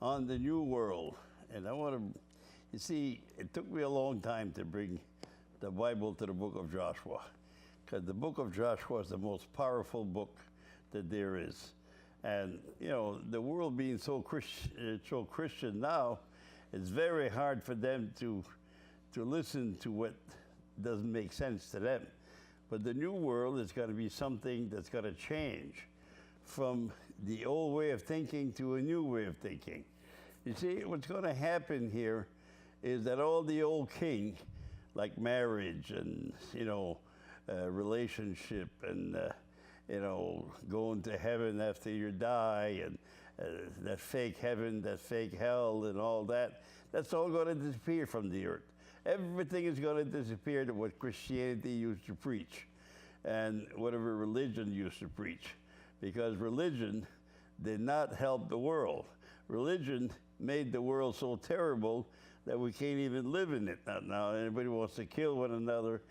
on the new world. And I want to, you see, it took me a long time to bring the Bible to the book of Joshua, because the book of Joshua is the most powerful book that there is. And, you know, the world being so Christian now, it's very hard for them to listen to what doesn't make sense to them. But the new world is going to be something that's going to change from the old way of thinking to a new way of thinking. You see, what's going to happen here is that all the old king, like marriage and, you know, relationship and, you know, going to heaven after you die, and that fake heaven, that fake hell, and all that, that's all going to disappear from the earth. Everything is going to disappear to what Christianity used to preach and whatever religion used to preach, because religion did not help the world. Religion made the world so terrible that we can't even live in it now. Everybody wants to kill one another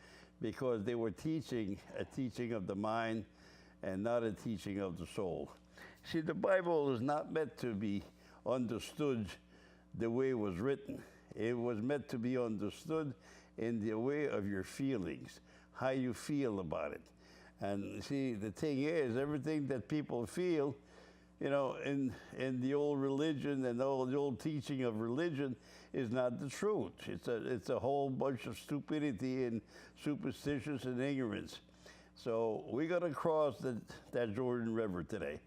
because they were teaching a teaching of the mind and not a teaching of the soul. See, the Bible is not meant to be understood the way it was written. It was meant to be understood in the way of your feelings, how you feel about it. And see, the thing is, everything that people feel, you know, in the old religion and all the old teaching of religion is not the truth. It's a whole bunch of stupidity and superstitions and ignorance. So we're going to cross that Jordan River today,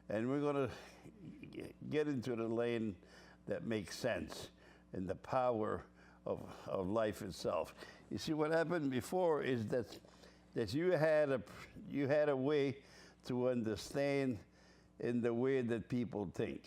and we're going to get into the lane that makes sense and the power of life itself. You see, what happened before is that you had a way to understand in the way that people think.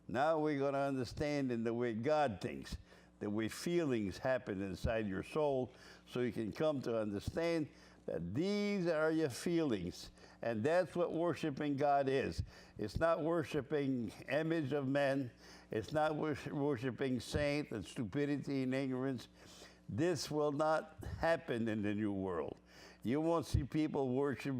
Now we're going to understand in the way God thinks, the way feelings happen inside your soul, so you can come to understand that these are your feelings. And that's what worshiping God is. It's not worshiping image of men. It's not worshiping saint and stupidity and ignorance. This will not happen in the new world. You won't see people worship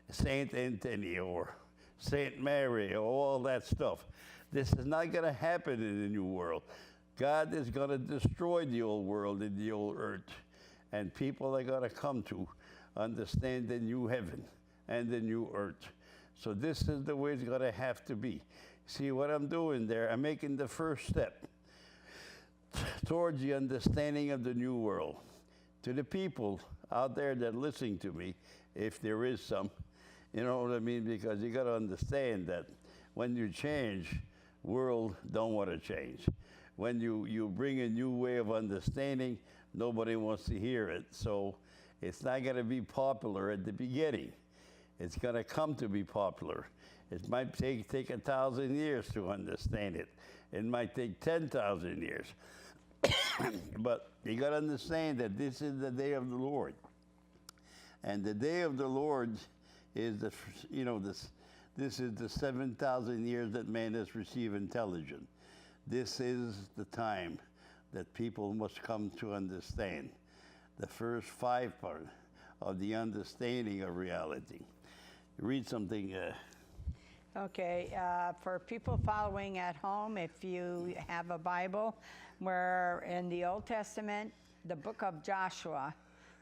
Saint Anthony or Saint Mary or all that stuff. This is not going to happen in the new world. God is going to destroy the old world and the old earth. And people are going to come to understand the new heaven and the new earth. So this is the way it's going to have to be. See what I'm doing there? I'm making the first step towards the understanding of the new world. To the people out there that are listening to me, if there is some, you know what I mean? Because you got to understand that when you change, world don't want to change. When you bring a new way of understanding, nobody wants to hear it. So it's not going to be popular at the beginning. It's going to come to be popular. It might take 1,000 years to understand it. It might take 10,000 years. But you got to understand that this is the day of the Lord. And the day of the Lord is this is the 7,000 years that man has received intelligence. This is the time that people must come to understand the first 5 part of the understanding of reality. Read something. Okay, for people following at home, if you have a Bible, we're in the Old Testament, the book of Joshua,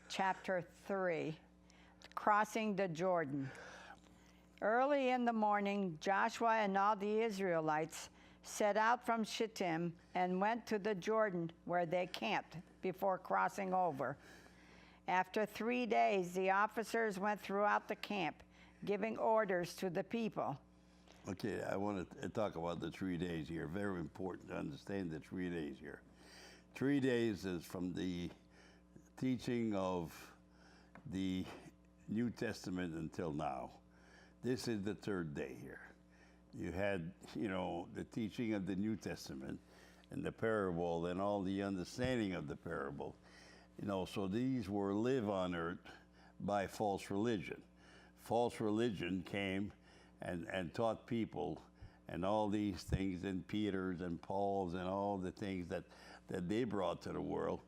chapter 3, crossing the Jordan. Early in the morning, Joshua and all the Israelites set out from Shittim and went to the Jordan, where they camped before crossing over. After 3 days, the officers went throughout the camp, giving orders to the people. Okay, I want to talk about the 3 days here. Very important to understand the 3 days here. 3 days is from the teaching of the New Testament until now. This is the 3rd day here. You had, you know, the teaching of the New Testament and the parable and all the understanding of the parable. You know, so these were live on earth by false religion. False religion came and taught people and all these things, and Peter's and Paul's and all the things that they brought to the world.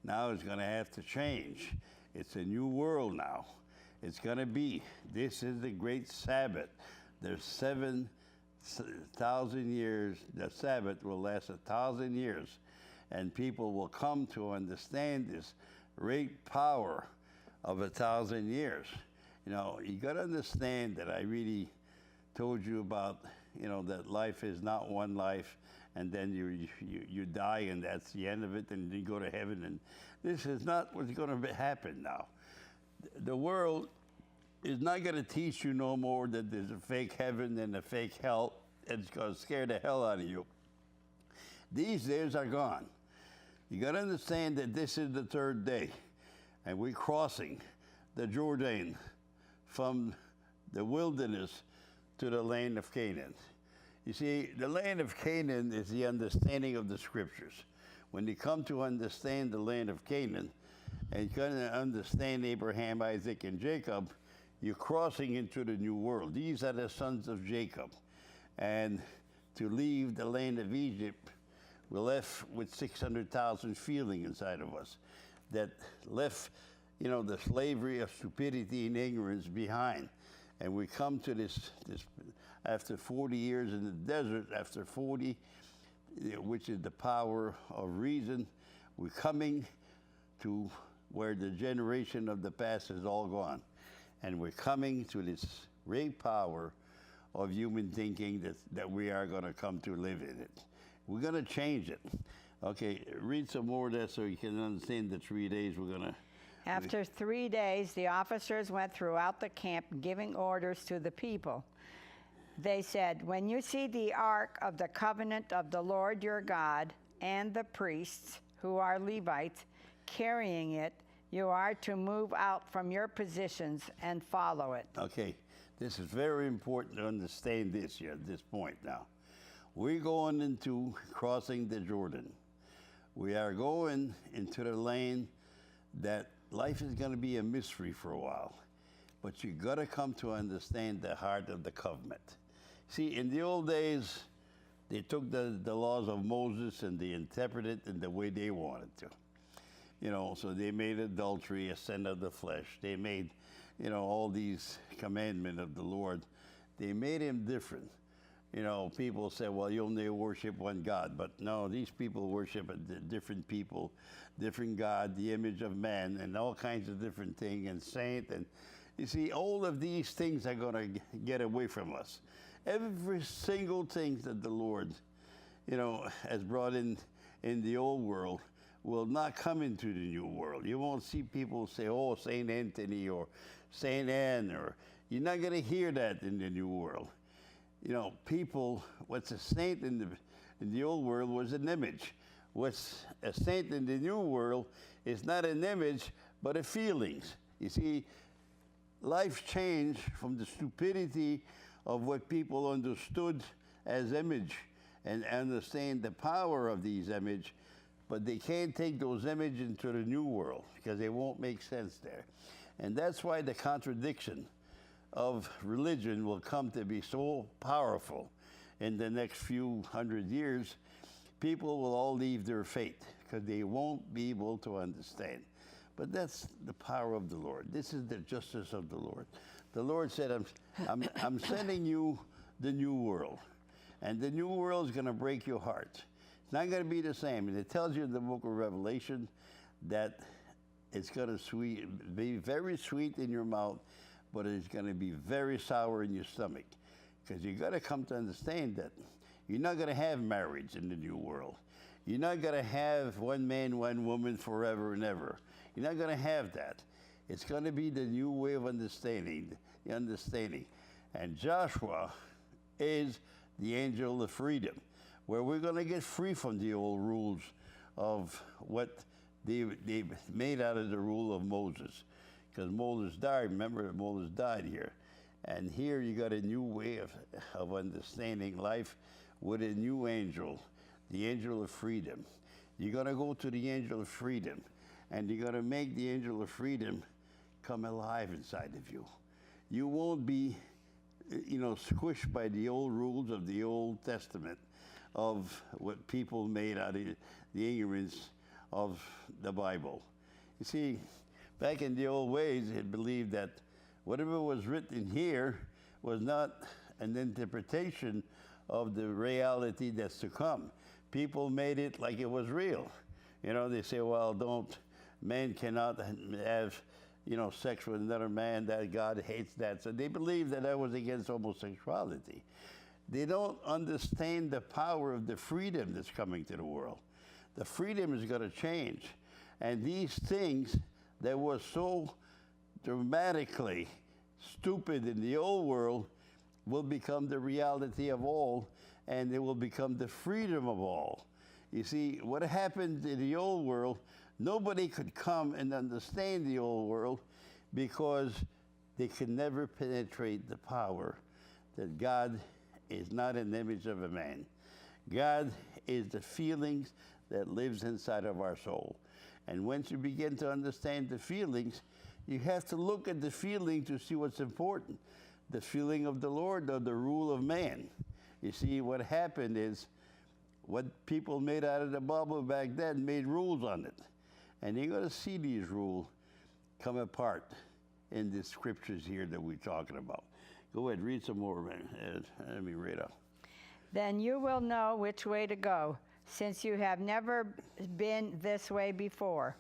Now it's going to have to change. It's a new world now. It's going to be, this is the great Sabbath. There's 7 1,000 years, the Sabbath will last 1,000 years, and people will come to understand this great power of 1,000 years. You know, you got to understand that I really told you about, you know, that life is not one life, and then you die, and that's the end of it, and you go to heaven. And this is not what's going to happen now. The world is not going to teach you no more that there's a fake heaven and a fake hell, and it's going to scare the hell out of you. These days are gone. You got to understand that this is the third day, and we're crossing the Jordan from the wilderness to the land of Canaan. You see, the land of Canaan is the understanding of the scriptures. When you come to understand the land of Canaan, and you kind of understand Abraham, Isaac, and Jacob, you're crossing into the new world. These are the sons of Jacob. And to leave the land of Egypt, we're left with 600,000 feeling inside of us that left, you know, the slavery of stupidity and ignorance behind. And we come to this after 40 years in the desert, after 40, which is the power of reason, we're coming to where the generation of the past is all gone. And we're coming to this great power of human thinking that we are going to come to live in it. We're going to change it. Okay, read some more of that so you can understand the 3 days we're going to. After 3 days, the officers went throughout the camp giving orders to the people. They said, "When you see the ark of the covenant of the Lord your God and the priests, who are Levites, carrying it, you are to move out from your positions and follow it." Okay, this is very important to understand this here at this point now. We're going into crossing the Jordan. We are going into the land that life is going to be a mystery for a while. But you got to come to understand the heart of the covenant. See, in the old days, they took the laws of Moses and they interpreted it in the way they wanted to. You know, so they made adultery a sin of the flesh. They made, you know, all these commandments of the Lord. They made him different. You know, people say, well, you only worship one God. But no, these people worship a different people, different God, the image of man, and all kinds of different things, and saint. And you see, all of these things are going to get away from us. Every single thing that the Lord, you know, has brought in the old world will not come into the new world. You won't see people say, oh, Saint Anthony or Saint Anne, or you're not going to hear that in the new world. You know, people, what's a saint in the old world was an image. What's a saint in the new world is not an image, but a feelings. You see, life changed from the stupidity of what people understood as image and understand the power of these images, but they can't take those images into the new world because they won't make sense there. And that's why the contradiction of religion will come to be so powerful in the next few hundred years. People will all leave their faith because they won't be able to understand. But that's the power of the Lord. This is the justice of the Lord. The Lord said, I'm sending you the new world. And the new world is going to break your heart. It's not going to be the same. And it tells you in the book of Revelation that it's going to be very sweet in your mouth, but it's going to be very sour in your stomach. Because you got to come to understand that you're not going to have marriage in the new world. You're not going to have one man, one woman forever and ever. You're not going to have that. It's going to be the new way of understanding. And Joshua is the angel of freedom, where we're going to get free from the old rules of what they made out of the rule of Moses. Because Moses died. Remember, Moses died here. And here you got a new way of understanding life with a new angel, the angel of freedom. You're going to go to the angel of freedom, and you're going to make the angel of freedom come alive inside of you. You won't be, you know, squished by the old rules of the Old Testament, of what people made out of the ignorance of the Bible. You see, back in the old ways, it believed that whatever was written here was not an interpretation of the reality that's to come. People made it like it was real. You know, they say, well, man cannot have, sex with another man, that God hates that. So they believe that was against homosexuality. They don't understand the power of the freedom that's coming to the world. The freedom is going to change. And these things that were so dramatically stupid in the old world will become the reality of all, and it will become the freedom of all. You see, what happened in the old world, nobody could come and understand the old world because they could never penetrate the power that God is not an image of a man. God is the feelings that lives inside of our soul. And once you begin to understand the feelings, you have to look at the feeling to see what's important. The feeling of the Lord or the rule of man. You see, what happened is what people made out of the Bible back then made rules on it. And you're going to see these rules come apart in the scriptures here that we're talking about. Go ahead, read some more, man. Let me read out. Then you will know which way to go, since you have never been this way before.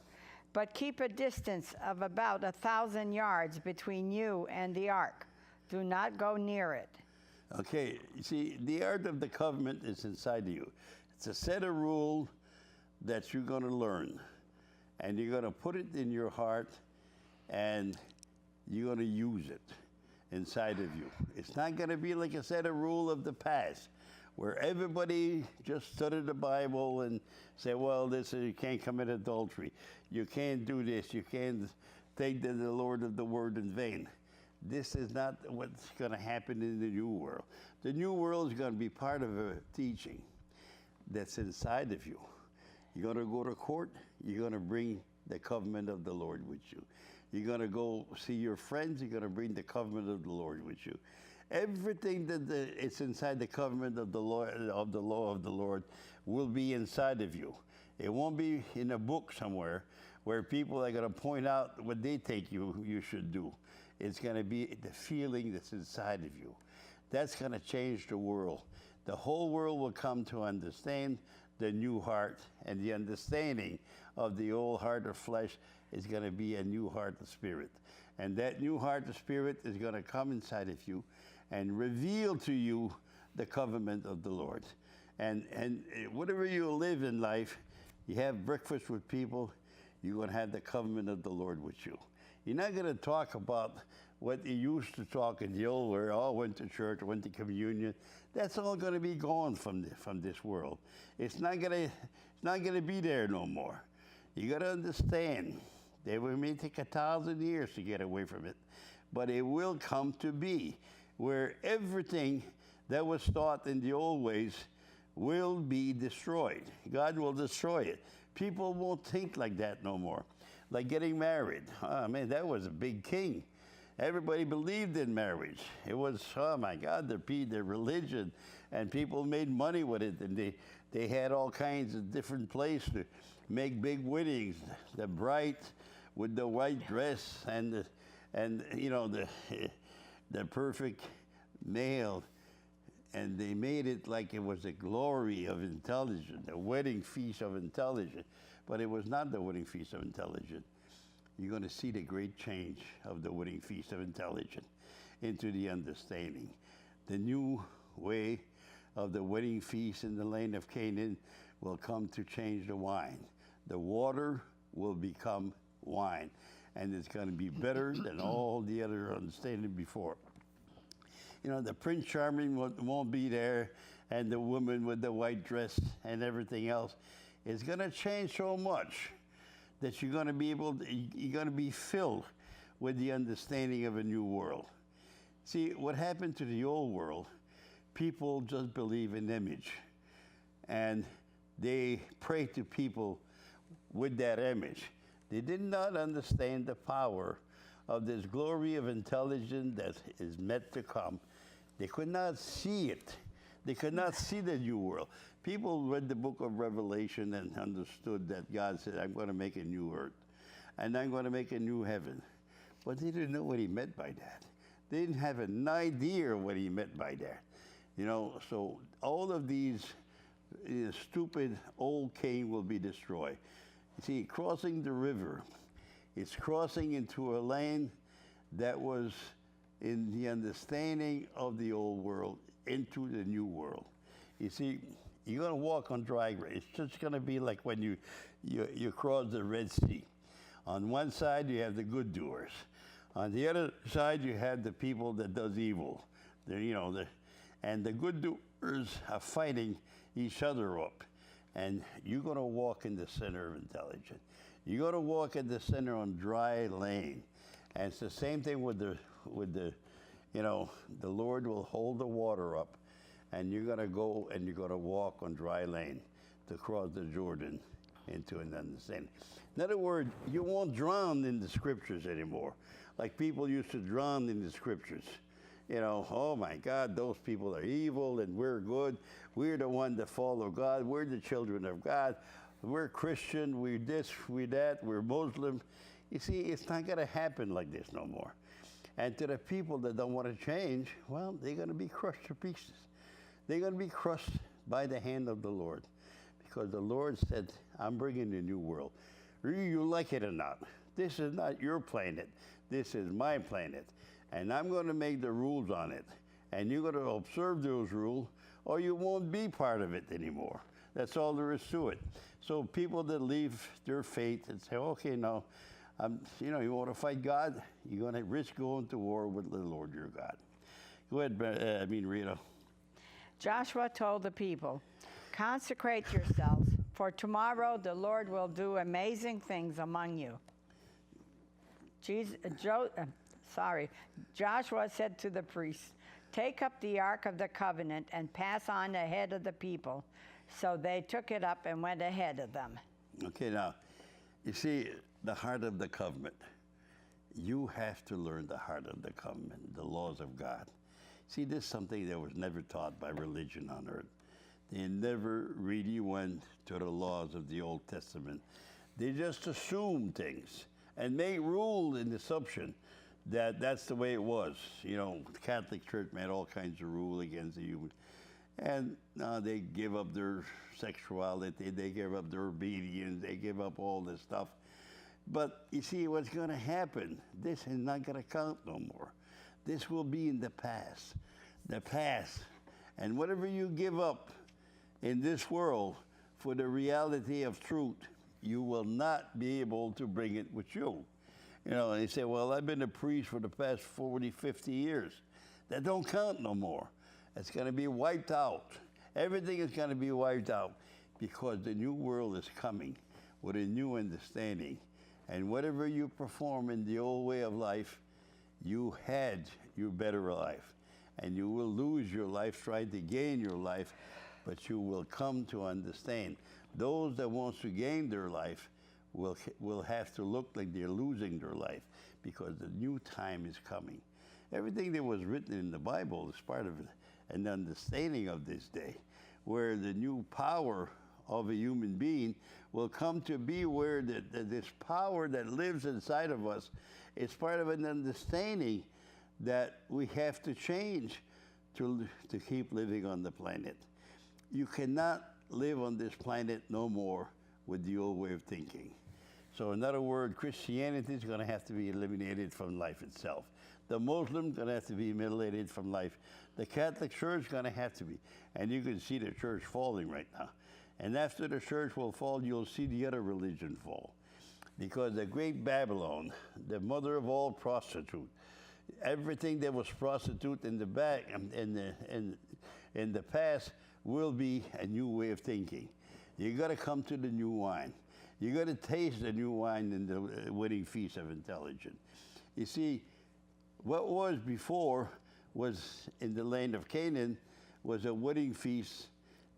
But keep a distance of about 1,000 yards between you and the ark. Do not go near it. Okay, you see, the art of the covenant is inside of you. It's a set of rules that you're going to learn. And you're going to put it in your heart, and you're going to use it inside of you. It's not going to be like a set of rules of the past, where everybody just studied the Bible and said, well, you can't commit adultery. You can't do this. You can't take the Lord of the word in vain. This is not what's going to happen in the new world. The new world is going to be part of a teaching that's inside of you. You're going to go to court. You're going to bring the covenant of the Lord with you. You're going to go see your friends. You're going to bring the covenant of the Lord with you. Everything that it's inside the covenant of the law of the Lord will be inside of you. It won't be in a book somewhere where people are going to point out what they think you should do. It's going to be the feeling that's inside of you. That's going to change the world. The whole world will come to understand the new heart, and the understanding of the old heart of flesh is going to be a new heart of spirit. And that new heart of spirit is going to come inside of you and reveal to you the covenant of the Lord. And whatever you live in life, you have breakfast with people, you're going to have the covenant of the Lord with you. You're not going to talk about what you used to talk in the old world. Oh, went to church, went to communion. That's all going to be gone from this world. It's not going to be there no more. You got to understand. It may take 1,000 years to get away from it, but it will come to be where everything that was taught in the old ways will be destroyed. God will destroy it. People won't think like that no more. Like getting married. Oh, man, that was a big king. Everybody believed in marriage. It was, oh my God, their religion, and people made money with it, and they had all kinds of different places to make big weddings. The bride with the white dress and the perfect male, and they made it like it was a glory of intelligence, a wedding feast of intelligence, but it was not the wedding feast of intelligence. You're going to see the great change of the wedding feast of intelligence into the understanding. The new way of the wedding feast in the land of Canaan will come to change the wine. The water will become wine, and it's going to be better than all the other understanding before. You know, the Prince Charming won't be there, and the woman with the white dress and everything else. It's going to change so much that you're going to be filled with the understanding of a new world. See, what happened to the old world, people just believe in image, and they pray to people with that image. They did not understand the power of this glory of intelligence that is meant to come. They could not see it. They could not see the new world. People read the book of Revelation and understood that God said, I'm going to make a new earth, and I'm going to make a new heaven. But they didn't know what he meant by that. They didn't have an idea what he meant by that. You know, so all of these stupid old king will be destroyed. You see, crossing the river, it's crossing into a land that was in the understanding of the old world into the new world. You see, you're going to walk on dry ground. It's just going to be like when you cross the Red Sea. On one side, you have the good doers. On the other side, you have the people that does evil. And the good doers are fighting each other up. And you're going to walk in the center of intelligence. You're going to walk in the center on dry lane. And it's the same thing with the Lord will hold the water up, and you're going to go and you're going to walk on dry lane to cross the Jordan into an understanding. In other words, you won't drown in the scriptures anymore, like people used to drown in the scriptures. You know, oh my God, those people are evil and we're good. We're the one that follow God. We're the children of God. We're Christian. We're this, we're that. We're Muslim. You see, it's not going to happen like this no more. And to the people that don't want to change, well, they're going to be crushed to pieces. They're going to be crushed by the hand of the Lord. Because the Lord said, I'm bringing a new world. Whether you like it or not, this is not your planet. This is my planet. And I'm going to make the rules on it. And you're going to observe those rules, or you won't be part of it anymore. That's all there is to it. So people that leave their faith and say, okay, no, you want to fight God, you're going to risk going to war with the Lord your God. Go ahead, Rita. Joshua told the people, consecrate yourselves, for tomorrow the Lord will do amazing things among you. Joshua said to the priests, take up the Ark of the Covenant and pass on ahead of the people. So they took it up and went ahead of them. Okay, now, you see, the heart of the covenant. You have to learn the heart of the covenant, the laws of God. See, this is something that was never taught by religion on earth. They never really went to the laws of the Old Testament. They just assumed things and made rule in the assumption that that's the way it was. You know, the Catholic Church made all kinds of rule against the human. And they give up their sexuality, they give up their obedience, they give up all this stuff. But you see what's going to happen, this is not going to count no more. This will be in the past. The past. And whatever you give up in this world for the reality of truth, you will not be able to bring it with you. You know, they say, well, I've been a priest for the past 40, 50 years. That don't count no more. It's going to be wiped out. Everything is going to be wiped out because the new world is coming with a new understanding. And whatever you perform in the old way of life, you had your better life. And you will lose your life trying to gain your life, but you will come to understand. Those that want to gain their life will have to look like they're losing their life because the new time is coming. Everything that was written in the Bible is part of an understanding of this day, where the new power of a human being will come to be where this power that lives inside of us is part of an understanding that we have to change to keep living on the planet. You cannot live on this planet no more with the old way of thinking. So in other words, Christianity is going to have to be eliminated from life itself. The Muslim is going to have to be eliminated from life. The Catholic Church is going to have to be. And you can see the church falling right now. And after the church will fall, you'll see the other religion fall. Because the great Babylon, the mother of all prostitute, everything that was prostitute in the back in the past will be a new way of thinking. You got to come to the new wine. You got to taste the new wine in the wedding feast of intelligence. You see, what was before was in the land of Canaan was a wedding feast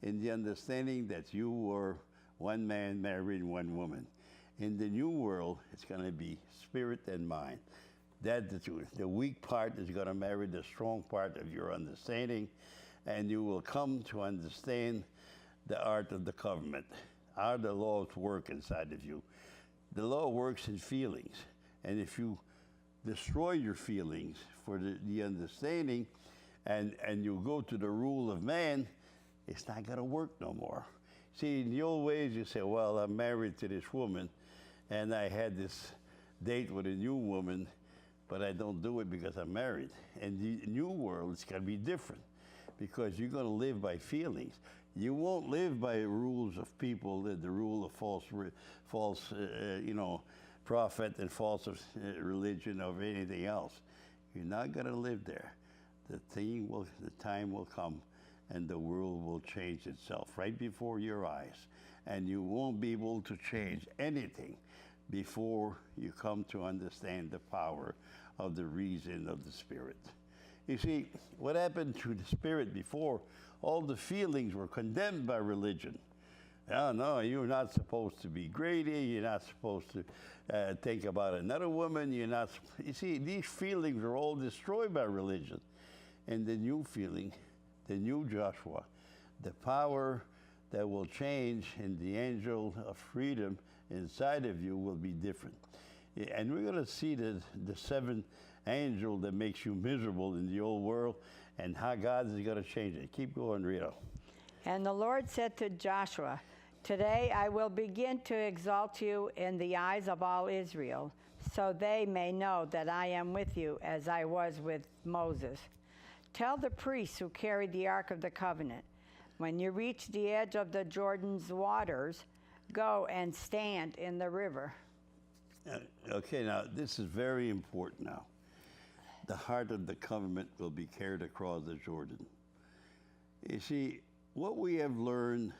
in the understanding that you were one man marrying one woman. In the new world, it's going to be spirit and mind. That's the truth. The weak part is going to marry the strong part of your understanding, and you will come to understand the art of the covenant, how the laws work inside of you. The law works in feelings, and if you destroy your feelings for the understanding, and you go to the rule of man, it's not going to work no more. See, in the old ways, you say, well, I'm married to this woman, and I had this date with a new woman, but I don't do it because I'm married. And the new world, it's going to be different because you're going to live by feelings. You won't live by rules of people, the rule of false prophet and false religion or anything else. You're not going to live there. The time will come and the world will change itself right before your eyes. And you won't be able to change anything before you come to understand the power of the reason of the Spirit. You see, what happened to the Spirit before, all the feelings were condemned by religion. Oh, no, you're not supposed to be greedy. You're not supposed to think about another woman. You see, these feelings are all destroyed by religion. And the new feeling, the new Joshua, the power that will change in the angel of freedom inside of you will be different. And we're going to see the seventh angel that makes you miserable in the old world and how God is going to change it. Keep going, Rita. And the Lord said to Joshua, "Today I will begin to exalt you in the eyes of all Israel, so they may know that I am with you as I was with Moses. Tell the priests who carry the Ark of the Covenant, when you reach the edge of the Jordan's waters, go and stand in the river." Okay, now this is very important now. The heart of the covenant will be carried across the Jordan. You see, what we have learned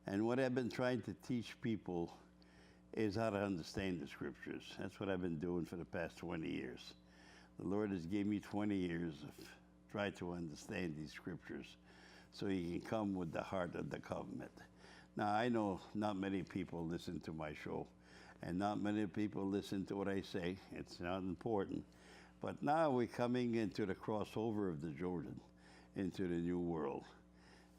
and what I've been trying to teach people is how to understand the scriptures. That's what I've been doing for the past 20 years. The Lord has given me 20 years of trying to understand these scriptures so He can come with the heart of the covenant. Now, I know not many people listen to my show, and not many people listen to what I say. It's not important. But now we're coming into the crossover of the Jordan, into the new world.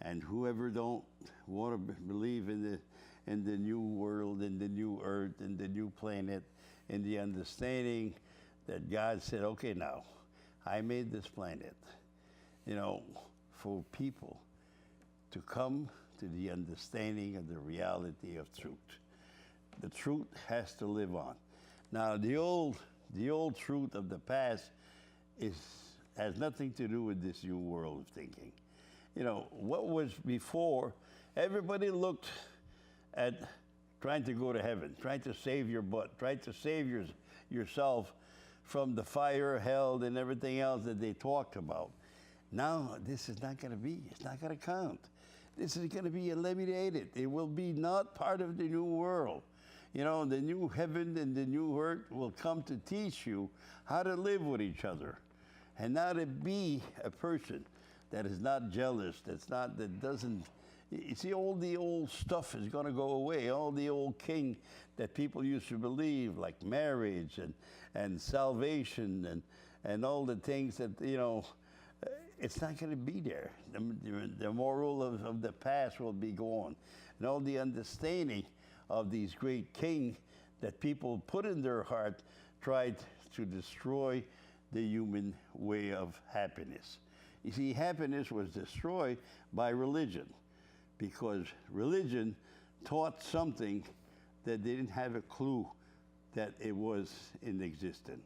And whoever don't want to believe in the new world, in the new earth, in the new planet, in the understanding that God said, okay, now, I made this planet, for people to come to the understanding of the reality of truth. The truth has to live on. Now, the old truth of the past has nothing to do with this new world of thinking. What was before, everybody looked at trying to go to heaven, trying to save your butt, trying to save yourself from the fire, hell, and everything else that they talked about. Now, this is not going to be. It's not going to count. This is going to be eliminated. It will be not part of the new world. The new heaven and the new earth will come to teach you how to live with each other and how to be a person that is not jealous, that doesn't, you see, all the old stuff is going to go away. All the old king that people used to believe, like marriage and salvation and all the things that, it's not going to be there. The moral of the past will be gone. And all the understanding of these great kings that people put in their heart tried to destroy the human way of happiness. You see, happiness was destroyed by religion because religion taught something that they didn't have a clue that it was in existence.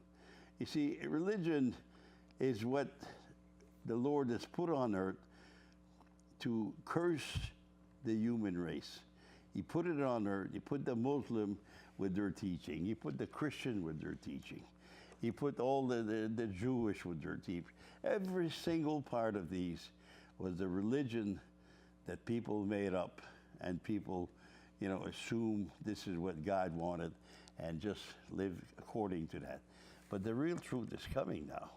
You see, religion is what the Lord has put on earth to curse the human race. He put it on earth. He put the Muslim with their teaching. He put the Christian with their teaching. He put all the Jewish with their teaching. Every single part of these was the religion that people made up and people, assume this is what God wanted and just live according to that. But the real truth is coming now,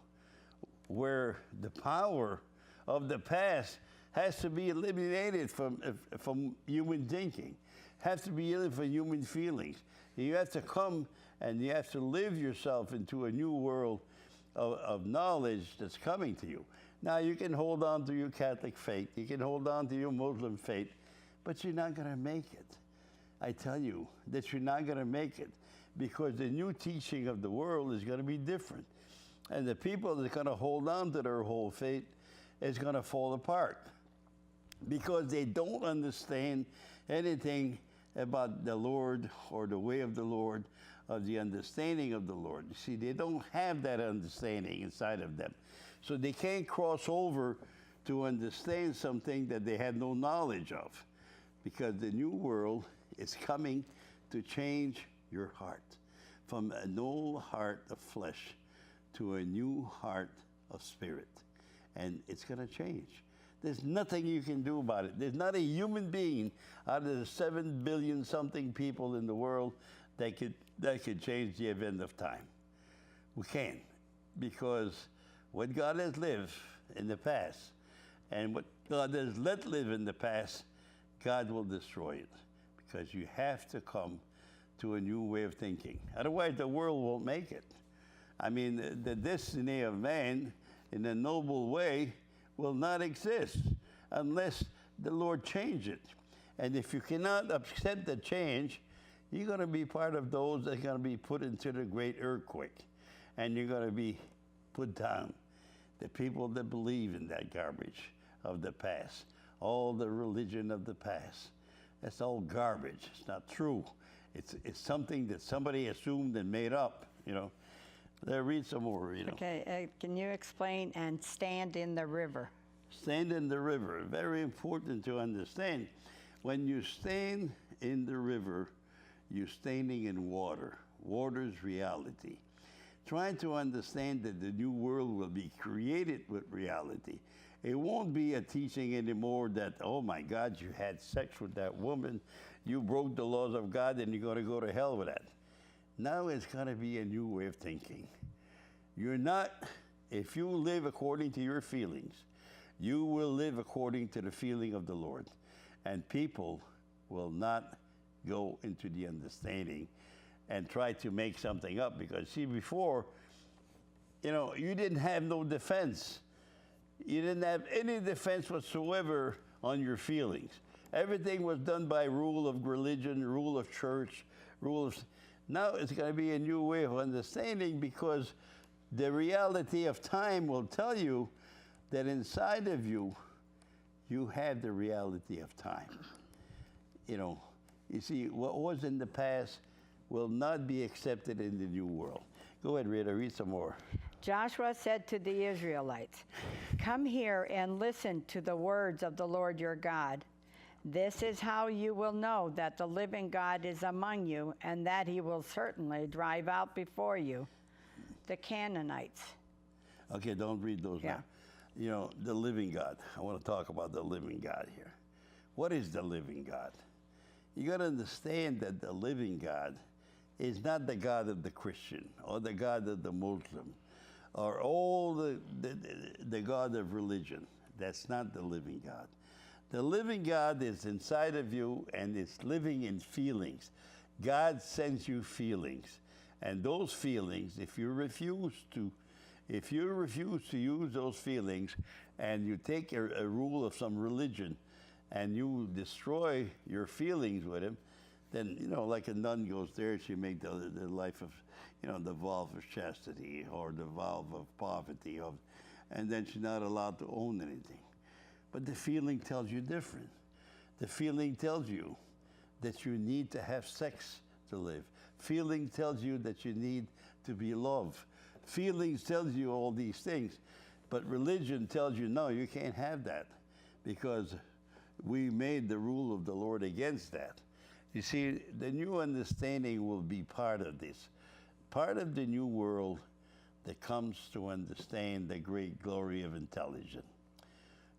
where the power of the past has to be eliminated from human thinking, has to be eliminated from human feelings. You have to come and you have to live yourself into a new world of knowledge that's coming to you. Now, you can hold on to your Catholic faith, you can hold on to your Muslim faith, but you're not going to make it. I tell you that you're not going to make it because the new teaching of the world is going to be different. And the people that are going to hold on to their whole faith, is going to fall apart because they don't understand anything about the Lord or the way of the Lord or the understanding of the Lord. You see, they don't have that understanding inside of them. So they can't cross over to understand something that they had no knowledge of, because the new world is coming to change your heart from an old heart of flesh to a new heart of spirit. And it's going to change. There's nothing you can do about it. There's not a human being out of the 7 billion something people in the world that could change the event of time. We can't, because what God has lived in the past and what God has let live in the past, God will destroy it, because you have to come to a new way of thinking. Otherwise, the world won't make it. I mean, the destiny of man in a noble way will not exist unless the Lord change it. And if you cannot accept the change, you're going to be part of those that are going to be put into the great earthquake. And you're going to be put down. The people that believe in that garbage of the past, all the religion of the past, that's all garbage. It's not true. It's something that somebody assumed and made up, you know. Read some more, you know. Okay, can you explain and stand in the river? Stand in the river. Very important to understand. When you stand in the river, you're standing in water. Water's reality. Trying to understand that the new world will be created with reality. It won't be a teaching anymore that, oh my God, you had sex with that woman, you broke the laws of God, and you're going to go to hell with that. Now it's going to be a new way of thinking. You're not, if you live according to your feelings, you will live according to the feeling of the Lord. And people will not go into the understanding and try to make something up. Because, see, before, you know, you didn't have no defense. You didn't have any defense whatsoever on your feelings. Everything was done by rule of religion, rule of church, rule of... Now it's going to be a new way of understanding, because the reality of time will tell you that inside of you, you have the reality of time. You know, you see, what was in the past will not be accepted in the new world. Go ahead, Rita, read some more. Joshua said to the Israelites, "Come here and listen to the words of the Lord your God. This is how you will know that the living God is among you, and that he will certainly drive out before you the Canaanites." Okay, don't read those now. You know, the living God. I want to talk about the living God here. What is the living God? You got to understand that the living God is not the God of the Christian or the God of the Muslim or all the God of religion. That's not the living God. The living God is inside of you, and it's living in feelings. God sends you feelings. And those feelings, if you refuse to use those feelings, and you take a rule of some religion and you destroy your feelings with him, then, you know, like a nun goes there, she makes the life of, you know, the vow of chastity or the vow of poverty, and then she's not allowed to own anything. But the feeling tells you different. The feeling tells you that you need to have sex to live. Feeling tells you that you need to be loved. Feelings tells you all these things. But religion tells you, no, you can't have that, because we made the rule of the Lord against that. You see, the new understanding will be part of this. Part of the new world that comes to understand the great glory of intelligence.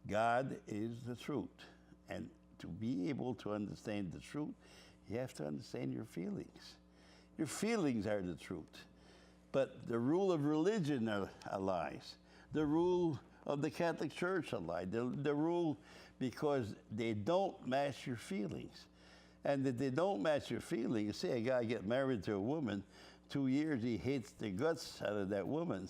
God is the truth. And to be able to understand the truth, you have to understand your feelings. Your feelings are the truth. But the rule of religion are lies. The rule of the Catholic Church are lies. The rule, because they don't match your feelings. And if they don't match your feelings, say a guy get married to a woman, 2 years he hates the guts out of that woman.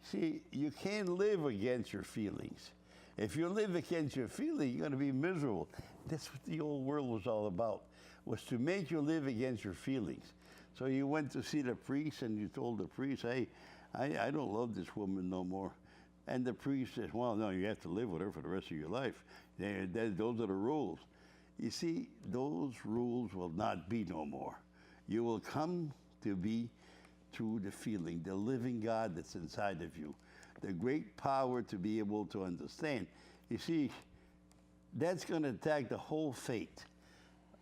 See, you can't live against your feelings. If you live against your feelings, you're going to be miserable. That's what the old world was all about, was to make you live against your feelings. So you went to see the priest and you told the priest, hey, I don't love this woman no more. And the priest says, well, no, you have to live with her for the rest of your life. Those are the rules. You see, those rules will not be no more. You will come to be through the feeling, the living God that's inside of you, the great power to be able to understand. You see, that's going to attack the whole fate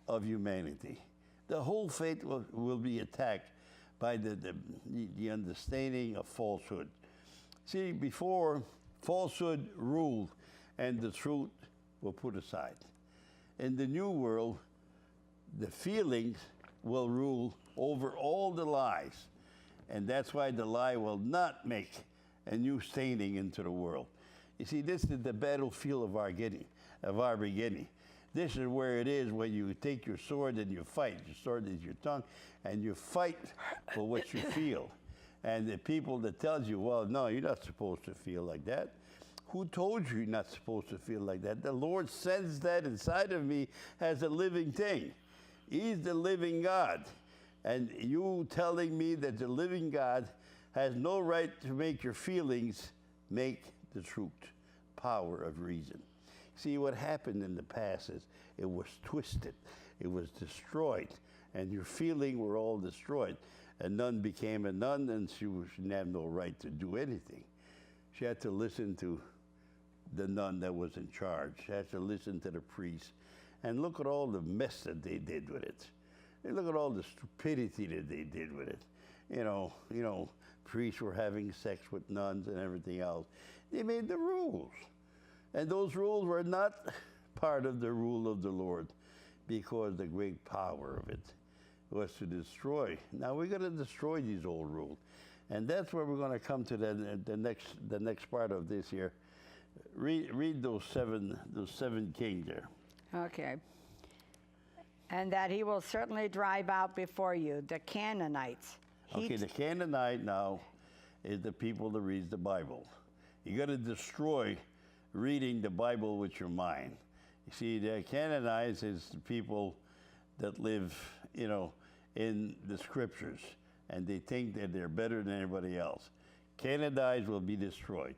of humanity. The whole fate will be attacked by the understanding of falsehood. See, before, falsehood ruled and the truth were put aside. In the new world, the feelings will rule over all the lies. And that's why the lie will not make a new staining into the world. You see, this is the battlefield of our beginning. This is where it is when you take your sword and you fight. Your sword is your tongue, and you fight for what you feel. And the people that tells you, well, no, you're not supposed to feel like that. Who told you you're not supposed to feel like that? The Lord sends that inside of me as a living thing. He's the living God. And you telling me that the living God has no right to make your feelings make the truth, power of reason. See, what happened in the past is it was twisted, it was destroyed, and your feelings were all destroyed. A nun became a nun, and she didn't have no right to do anything. She had to listen to the nun that was in charge. She had to listen to the priest. And look at all the mess that they did with it. And look at all the stupidity that they did with it. You know, priests were having sex with nuns and everything else. They made the rules. And those rules were not part of the rule of the Lord, because the great power of it was to destroy. Now we're going to destroy these old rules. And that's where we're going to come to the next part of this here. Read those seven kings there. Okay. And that he will certainly drive out before you the Canaanites. Okay, the Canaanite now is the people that reads the Bible. You got to destroy reading the Bible with your mind. You see, the Canaanites is the people that live, in the scriptures, and they think that they're better than everybody else. Canaanites will be destroyed.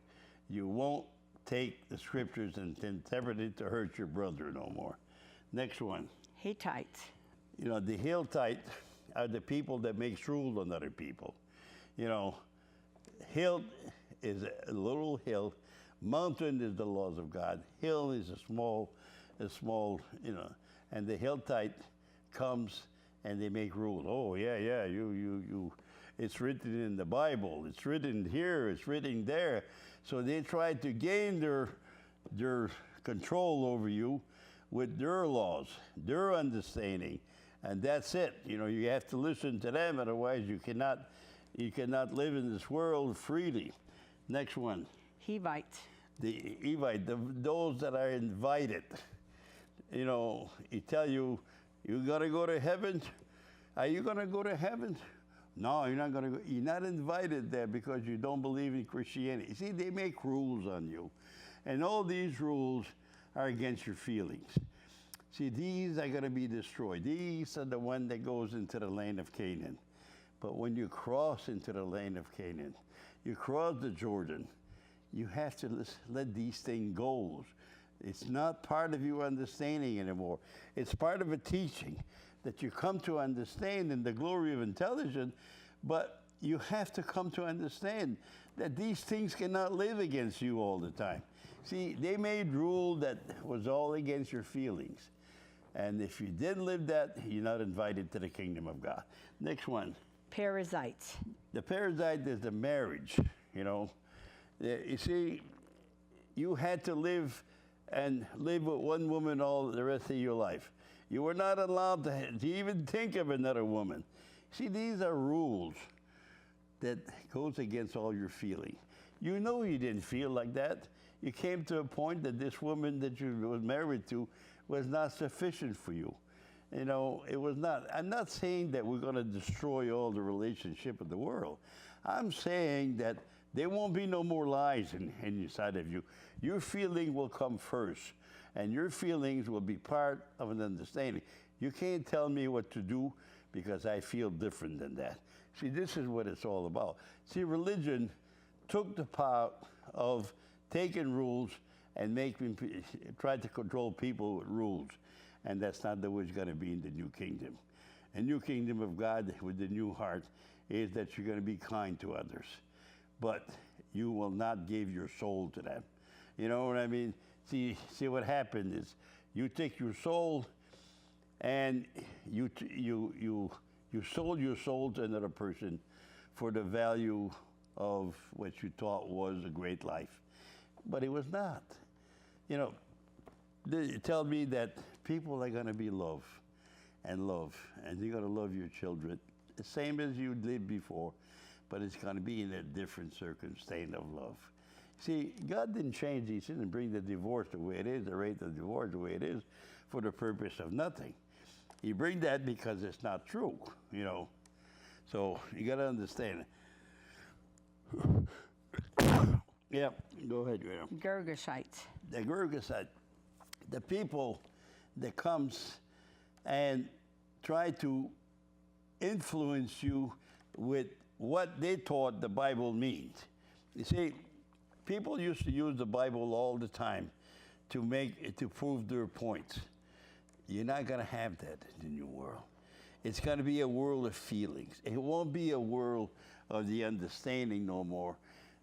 You won't take the scriptures and interpret it to hurt your brother no more. Next one. Hittites. The Hittite are the people that makes rules on other people. Hill is a little hill. Mountain is the laws of God. Hill is a small, and the Hittite comes and they make rules. Oh, yeah, you. It's written in the Bible. It's written here. It's written there. So they try to gain their control over you with their laws, their understanding, and that's it. You have to listen to them, otherwise you cannot live in this world freely. Next one. Hivites. The Evite, those that are invited. He tell you, you're gonna go to heaven. Are you gonna go to heaven? No, you're not gonna go. You're not invited there because you don't believe in Christianity. See, they make rules on you, and all these rules are against your feelings. See, these are going to be destroyed. These are the one that goes into the land of Canaan. But when you cross into the land of Canaan, you cross the Jordan, you have to let these things go. It's not part of your understanding anymore. It's part of a teaching that you come to understand in the glory of intelligence, but you have to come to understand that these things cannot live against you all the time. See, they made rule that was all against your feelings. And if you didn't live that, you're not invited to the kingdom of God. Next one. Perizzites. The Perizzite is the marriage, You see, you had to live with one woman all the rest of your life. You were not allowed to even think of another woman. See, these are rules that goes against all your feeling. You didn't feel like that. You came to a point that this woman that you were married to was not sufficient for you. It was not. I'm not saying that we're going to destroy all the relationship of the world. I'm saying that there won't be no more lies inside of you. Your feeling will come first, and your feelings will be part of an understanding. You can't tell me what to do because I feel different than that. See, this is what it's all about. See, religion took the power of taking rules and try to control people with rules. And that's not the way it's going to be in the new kingdom. A new kingdom of God with the new heart is that you're going to be kind to others. But you will not give your soul to them. You know what I mean? See what happened is you take your soul and you sold your soul to another person for the value of what you thought was a great life. But it was not. You know, they tell me that people are going to be love, and you're going to love your children the same as you did before, but it's going to be in a different circumstance of love. See, God didn't change these things and bring the divorce the way it is, the rate of divorce the way it is, for the purpose of nothing. He bring that because it's not true, you know. So you got to understand. Yeah, go ahead, Graham. Girgashites. The Girgashite, the people that comes and try to influence you with what they thought the Bible means. You see, people used to use the Bible all the time to prove their points. You're not going to have that in the new world. It's going to be a world of feelings. It won't be a world of the understanding no more.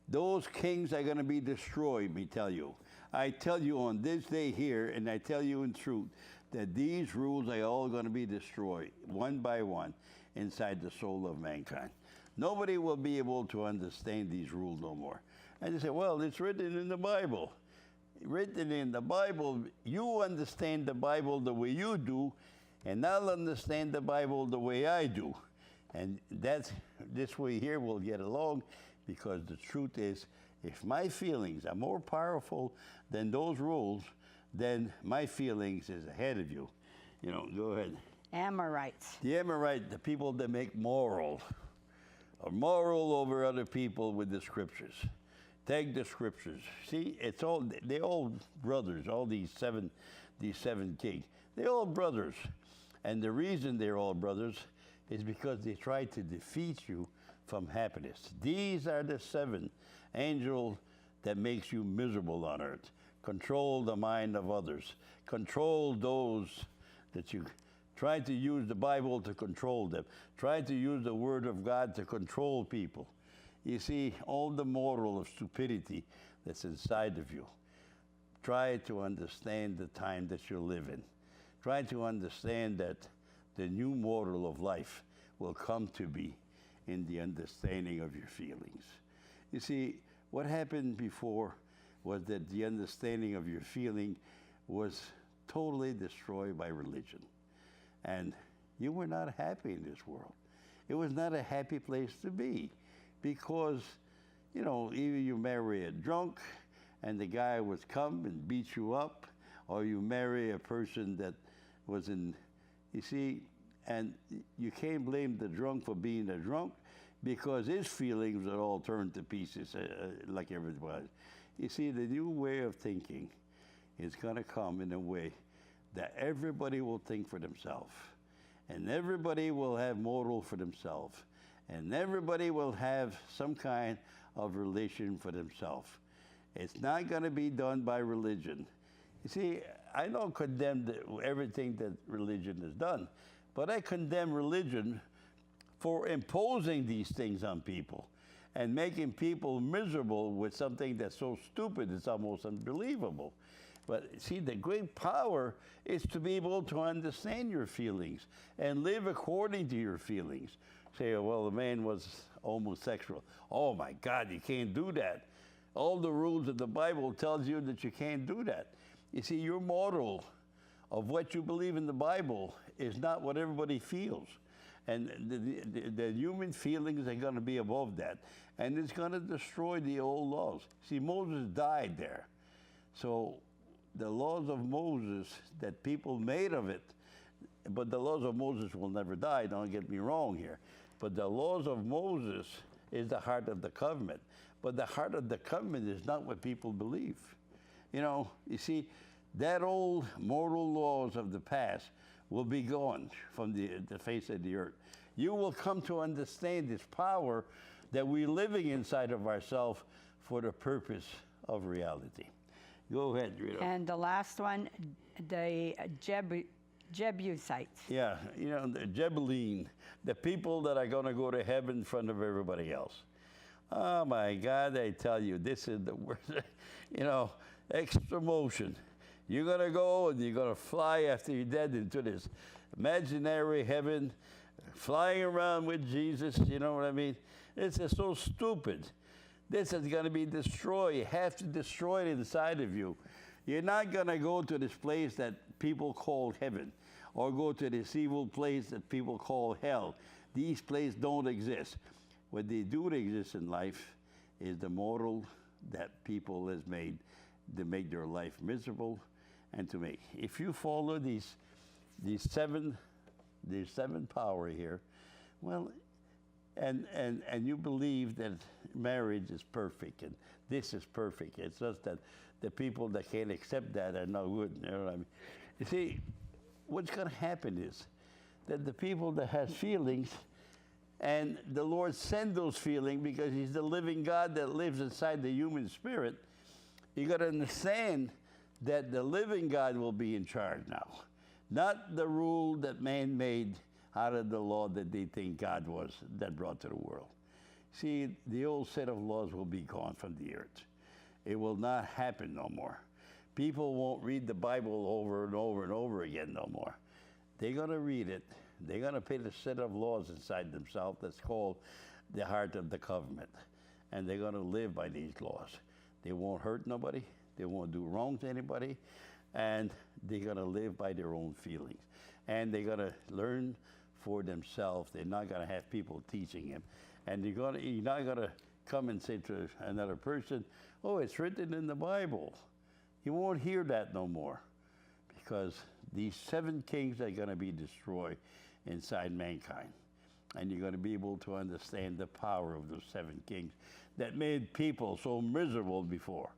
Those kings are going to be destroyed, me tell you. I tell you on this day here, and I tell you in truth, that these rules are all going to be destroyed, one by one, inside the soul of mankind. Nobody will be able to understand these rules no more. And you say, well, it's written in the Bible. Written in the Bible, you understand the Bible the way you do, and I'll understand the Bible the way I do. And this way here we'll get along, because the truth is, if my feelings are more powerful than those rules, then my feelings is ahead of you. You know, go ahead. Amorites. The Amorite, the people that make moral over other people with the scriptures. Take the scriptures. See, they're all brothers, all these seven kings. They're all brothers. And the reason they're all brothers is because they try to defeat you from happiness. These are the 7 angels that makes you miserable on earth. Control the mind of others. Control those that you try to use the Bible to control them. Try to use the Word of God to control people. You see, all the moral of stupidity that's inside of you. Try to understand the time that you live in. Try to understand that the new model of life will come to be in the understanding of your feelings. You see, what happened before was that the understanding of your feeling was totally destroyed by religion. And you were not happy in this world. It was not a happy place to be, because, you know, either you marry a drunk and the guy would come and beat you up, or you marry a person that was in, you see, and you can't blame the drunk for being a drunk, because his feelings are all turned to pieces like everybody. You see, the new way of thinking is going to come in a way that everybody will think for themselves, and everybody will have moral for themselves, and everybody will have some kind of relation for themselves. It's not going to be done by religion. You see, I don't condemn everything that religion has done, but I condemn religion for imposing these things on people and making people miserable with something that's so stupid it's almost unbelievable. But see, the great power is to be able to understand your feelings and live according to your feelings. Say, oh, well, the man was homosexual. Oh my God, you can't do that. All the rules of the Bible tells you that you can't do that. You see, your model of what you believe in the Bible is not what everybody feels. And the human feelings are going to be above that. And it's going to destroy the old laws. See, Moses died there. So the laws of Moses that people made of it, but the laws of Moses will never die, don't get me wrong here. But the laws of Moses is the heart of the covenant. But the heart of the covenant is not what people believe. You know, you see, that old moral laws of the past will be gone from the face of the earth. You will come to understand this power that we're living inside of ourselves for the purpose of reality. Go ahead, Rita. And the last one, the Jebusites. Yeah, you know, the Jebuline, the people that are going to go to heaven in front of everybody else. Oh my God, I tell you, this is the worst, you know, extra motion. You're going to go and you're going to fly after you're dead into this imaginary heaven, flying around with Jesus, you know what I mean? This is so stupid. This is going to be destroyed. You have to destroy it inside of you. You're not going to go to this place that people call heaven or go to this evil place that people call hell. These places don't exist. What they do exist in life is the model that people has made to make their life miserable and to make. If you follow these seven power here, well, and you believe that marriage is perfect and this is perfect. It's just that the people that can't accept that are no good. You know what I mean? You see, what's going to happen is that the people that has feelings, and the Lord send those feelings because He's the living God that lives inside the human spirit. You got to understand that the living God will be in charge now, not the rule that man made out of the law that they think God was that brought to the world. See, the old set of laws will be gone from the earth. It will not happen no more. People won't read the Bible over and over and over again no more. They're going to read it. They're going to put a set of laws inside themselves that's called the heart of the covenant. And they're going to live by these laws. They won't hurt nobody. They won't do wrong to anybody. And they're going to live by their own feelings. And they're going to learn for themselves. They're not going to have people teaching them. And you're not going to come and say to another person, oh, it's written in the Bible. You won't hear that no more. Because these 7 kings are going to be destroyed inside mankind. And you're going to be able to understand the power of those 7 kings that made people so miserable before.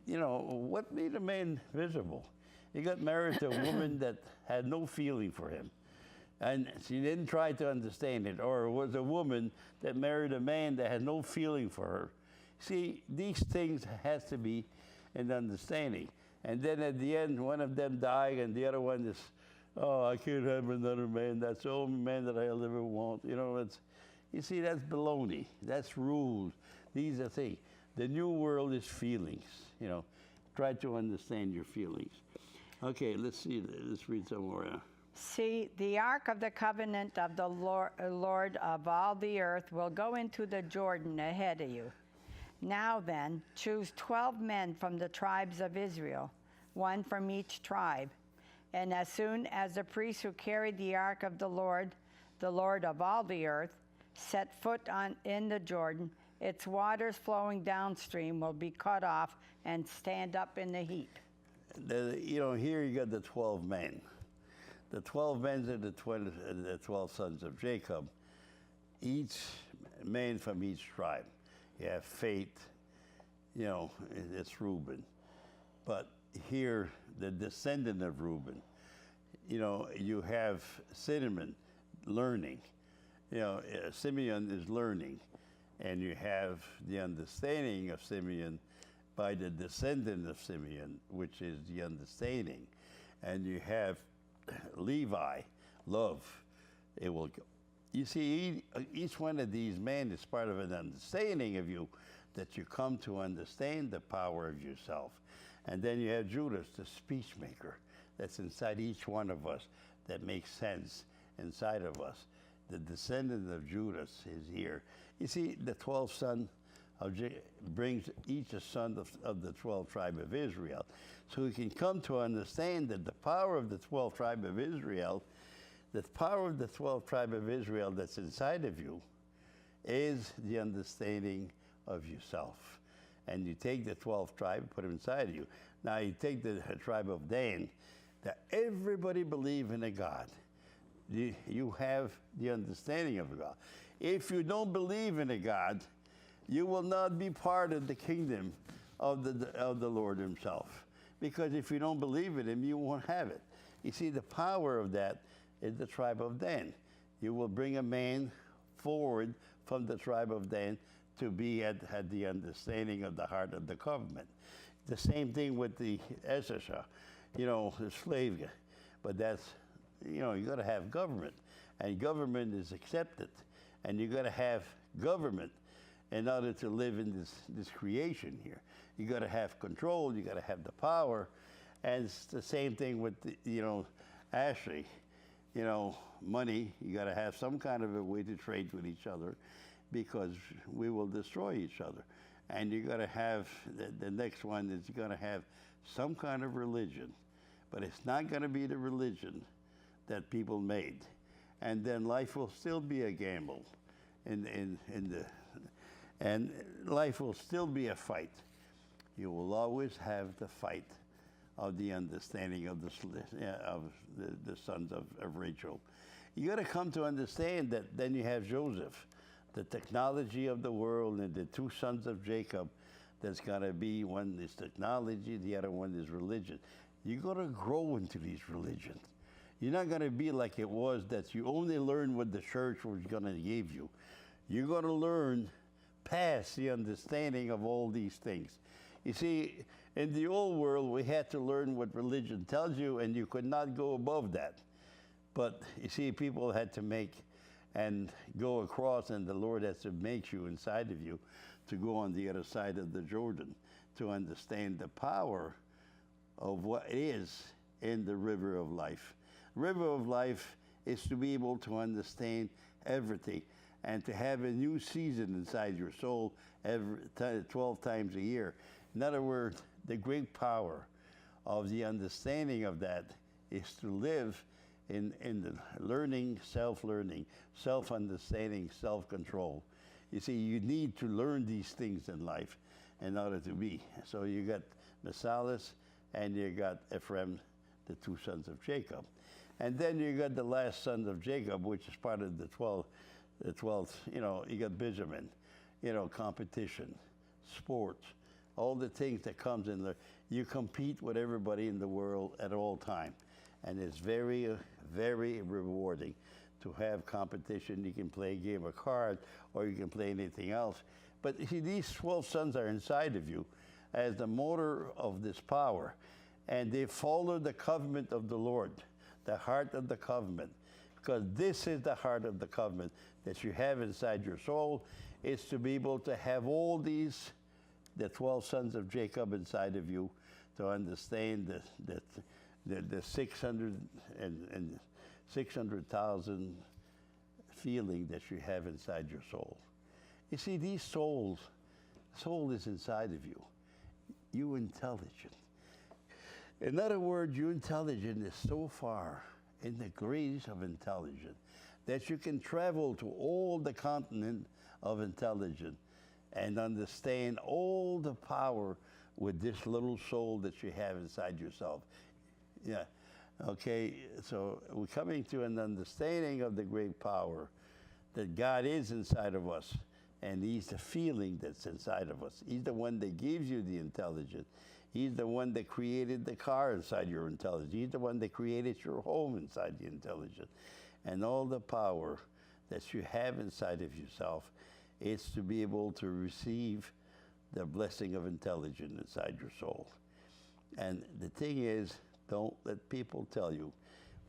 You know, what made a man miserable? He got married to a woman that had no feeling for him. And she didn't try to understand it. Or it was a woman that married a man that had no feeling for her. See, these things has to be an understanding. And then at the end, one of them died, and the other one is, oh, I can't have another man. That's the only man that I'll ever want. You know, you see, that's baloney. That's rules. These are things. The new world is feelings. You know, try to understand your feelings. Okay, let's see. Let's read some more. See, the ark of the covenant of the Lord of all the earth will go into the Jordan ahead of you. Now then, choose 12 men from the tribes of Israel, 1 from each tribe. And as soon as the priests who carried the ark of the Lord of all the earth, set foot in the Jordan, its waters flowing downstream will be cut off and stand up in the heap. You know, here you got the 12 men. The 12 men are the 12 sons of Jacob, each man from each tribe. You have Faith, you know, it's Reuben. But here, the descendant of Reuben, you know, you have Simeon, learning. You know, Simeon is learning. And you have the understanding of Simeon by the descendant of Simeon, which is the understanding. And you have Levi, love. It will go. You see, each one of these men is part of an understanding of you that you come to understand the power of yourself. And then you have Judas, the speech maker, that's inside each one of us that makes sense inside of us. The descendant of Judas is here. You see, the 12th son brings each a son of the 12th tribe of Israel. So we can come to understand that the power of the 12th tribe of Israel, the power of the 12th tribe of Israel that's inside of you is the understanding of yourself. And you take the 12th tribe, put it inside of you. Now you take the tribe of Dan, that everybody believe in a God. You have the understanding of God. If you don't believe in a God, you will not be part of the kingdom of the Lord himself. Because if you don't believe in him, you won't have it. You see, the power of that is the tribe of Dan. You will bring a man forward from the tribe of Dan to be at the understanding of the heart of the covenant. The same thing with the Issachar, the slave. But that's, you got to have government. And government is accepted. And you got to have government in order to live in this creation here. You got to have control. You got to have the power. And it's the same thing with, Ashley. Money, you got to have some kind of a way to trade with each other because we will destroy each other. And you got to have, the next one is you got to have some kind of religion. But it's not going to be the religion that people made. And then life will still be a gamble. And life will still be a fight. You will always have the fight of the understanding of the sons of Rachel. You got to come to understand that then you have Joseph, the technology of the world, and the two sons of Jacob. That's got to be, one is technology, the other one is religion. You got to grow into these religions. You're not going to be like it was that you only learn what the church was going to give you. You're going to learn past the understanding of all these things. You see, in the old world, we had to learn what religion tells you, and you could not go above that. But you see, people had to make and go across, and the Lord has to make you inside of you to go on the other side of the Jordan to understand the power of what is in the river of life. River of life is to be able to understand everything and to have a new season inside your soul 12 times a year. In other words, the great power of the understanding of that is to live in the learning, self-learning, self-understanding, self-control. You see, you need to learn these things in life in order to be. So you got Messias and you got Ephraim, the two sons of Jacob. And then you got the last son of Jacob, which is part of the 12th, you got Benjamin, competition, sports, all the things that comes in there. You compete with everybody in the world at all time. And it's very, very rewarding to have competition. You can play a game of cards or you can play anything else. But you see, these 12 sons are inside of you as the motor of this power. And they follow the covenant of the Lord, the heart of the covenant. Because this is the heart of the covenant that you have inside your soul. It's to be able to have all these, the 12 sons of Jacob inside of you, to understand the 600,000 feeling that you have inside your soul. You see, these soul is inside of you. You intelligent. In other words, your intelligence is so far in the grace of intelligence that you can travel to all the continent of intelligence and understand all the power with this little soul that you have inside yourself. Yeah. Okay, so we're coming to an understanding of the great power that God is inside of us, and He's the feeling that's inside of us. He's the one that gives you the intelligence. He's the one that created the car inside your intelligence. He's the one that created your home inside the intelligence. And all the power that you have inside of yourself is to be able to receive the blessing of intelligence inside your soul. And the thing is, don't let people tell you,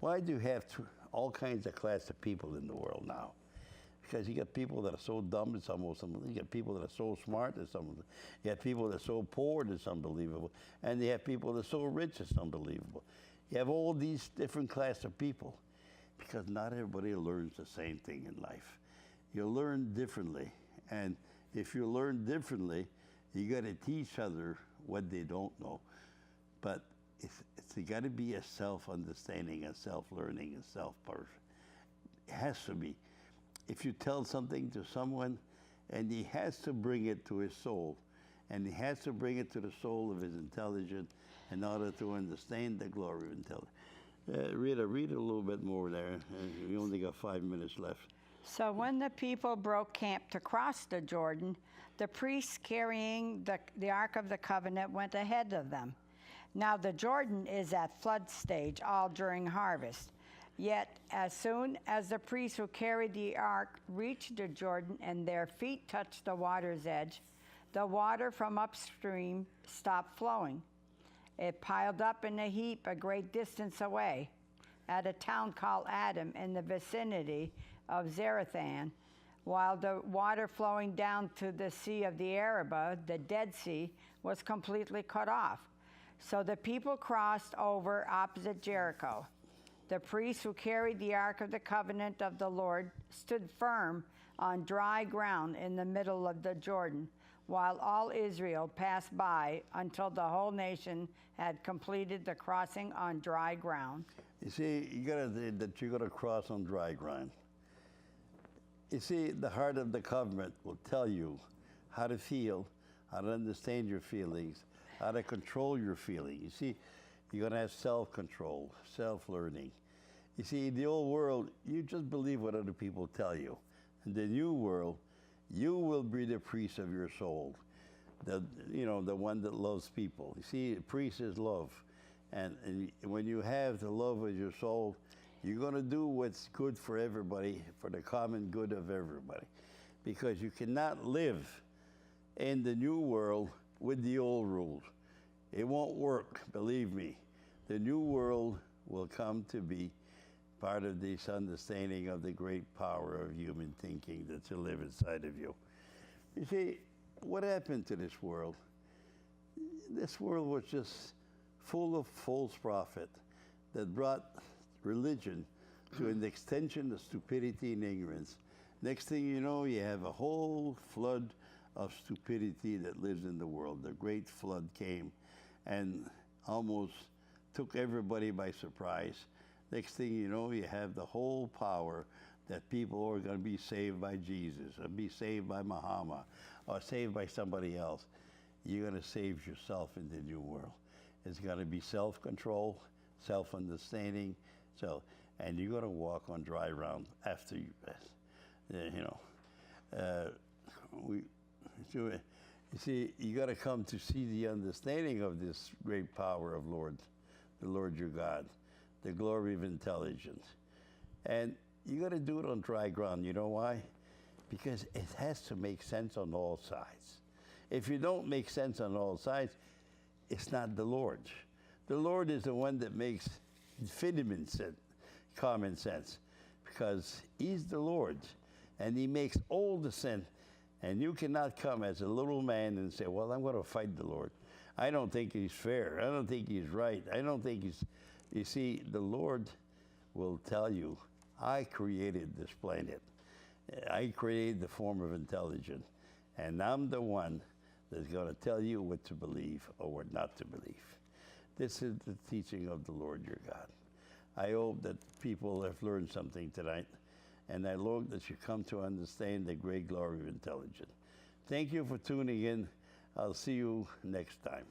why do you have all kinds of class of people in the world now? Because you got people that are so dumb, it's almost unbelievable. You got people that are so smart, it's unbelievable. You have people that are so poor, it's unbelievable. And you have people that are so rich, it's unbelievable. You have all these different class of people because not everybody learns the same thing in life. You learn differently. And if you learn differently, you got to teach others what they don't know. But it's got to be a self-understanding, a self-learning, a self-person. It has to be. If you tell something to someone, and he has to bring it to his soul, and he has to bring it to the soul of his intelligence in order to understand the glory of intelligence. Rita, read a little bit more there. We only got 5 minutes left. So when the people broke camp to cross the Jordan, the priests carrying the Ark of the Covenant went ahead of them. Now the Jordan is at flood stage all during harvest. Yet, as soon as the priests who carried the ark reached the Jordan and their feet touched the water's edge, the water from upstream stopped flowing. It piled up in a heap a great distance away at a town called Adam in the vicinity of Zarethan, while the water flowing down to the Sea of the Arabah, the Dead Sea, was completely cut off. So the people crossed over opposite Jericho. The priests who carried the Ark of the Covenant of the Lord stood firm on dry ground in the middle of the Jordan, while all Israel passed by until the whole nation had completed the crossing on dry ground. You see, you're gonna cross on dry ground. You see, the heart of the covenant will tell you how to feel, how to understand your feelings, how to control your feelings. You see, you're going to have self-control, self-learning. You see, in the old world, you just believe what other people tell you. In the new world, you will be the priest of your soul, the one that loves people. You see, the priest is love. And when you have the love of your soul, you're going to do what's good for everybody, for the common good of everybody. Because you cannot live in the new world with the old rules. It won't work, believe me. The new world will come to be part of this understanding of the great power of human thinking that's to live inside of you. You see, what happened to this world? This world was just full of false prophet that brought religion to an extension of stupidity and ignorance. Next thing you know, you have a whole flood of stupidity that lives in the world. The great flood came and almost took everybody by surprise. Next thing you know, you have the whole power that people are going to be saved by Jesus, or be saved by Muhammad, or saved by somebody else. You're going to save yourself in the new world. It's going to be self-control, self-understanding, and you're going to walk on dry ground after you pass. You see, you got to come to see the understanding of this great power of the Lord your God, the glory of intelligence. And you got to do it on dry ground. You know why? Because it has to make sense on all sides. If you don't make sense on all sides, it's not the Lord. The Lord is the one that makes infinite sense, common sense, because he's the Lord, and he makes all the sense. And you cannot come as a little man and say, well, I'm going to fight the Lord. I don't think he's fair. I don't think he's right. I don't think he's... You see, the Lord will tell you, I created this planet. I created the form of intelligence. And I'm the one that's going to tell you what to believe or what not to believe. This is the teaching of the Lord your God. I hope that people have learned something tonight. And I hope that you come to understand the great glory of intelligence. Thank you for tuning in. I'll see you next time.